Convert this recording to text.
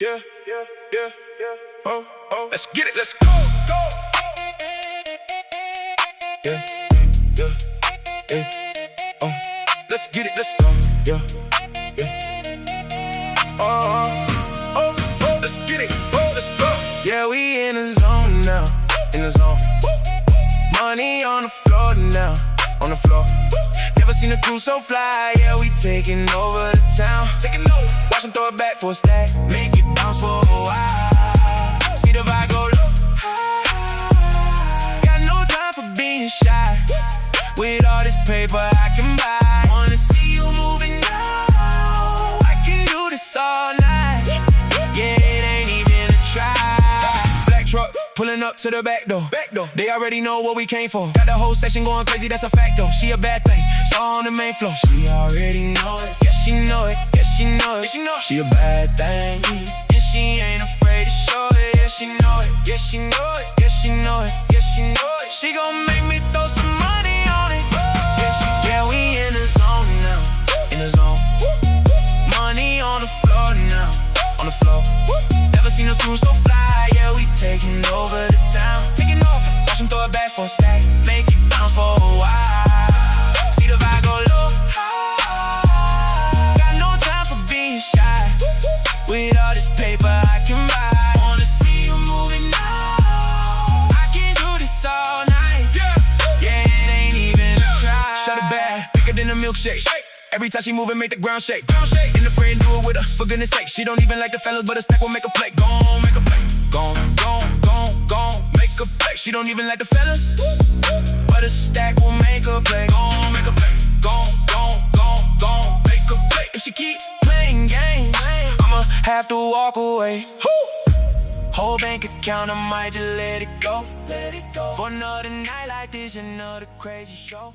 yeah, yeah, oh, let's get it, let's go. Yeah, oh, let's get it, let's go. Yeah, let's get it, let's go. Yeah, we in the zone now, in the zone. Money on the floor now, on the floor. Never seen a crew so fly, yeah, we taking over the town. Taking over. Watch them throw it back for a stack, make it bounce for a while. See the vibe go low. Got no time for being shy. With all this paper I can buy. Wanna see you moving now. I can do this all night. Yeah, it ain't even a try. Black truck pulling up to the back door. They already know what we came for. Got the whole section going crazy, that's a fact though. She a bad thing, so on the main floor. She already know it, yeah she know it, yeah she know it. She a bad thing, and she ain't afraid to show it. Yeah she know it, yeah she know it, yeah she know it, yeah she know it. She gon' make me throw some money on it. Yeah, we in the zone now, in the zone. Money on the floor now, on the floor. Never seen a crew so fly, yeah, we taking over the town. Taking off, watch them throw it back for a stack, make it bounce for a while. See the vibe go low. Got no time for being shy. With all this paper I can buy. Wanna see you moving now. I can do this all night. Yeah, it ain't even a try. Shut it back, thicker than a milkshake. Every time she move it, make the ground shake. And the friend do it with her, for goodness sake. She don't even like the fellas, but a stack will make a play. Gon' make a play. Gon', make a play. She don't even like the fellas, but a stack will make a play. Gon' make a play. Gon', make a play. If she keep playing games, I'ma have to walk away. Whole bank account, I might just let it go. For another night like this, another crazy show.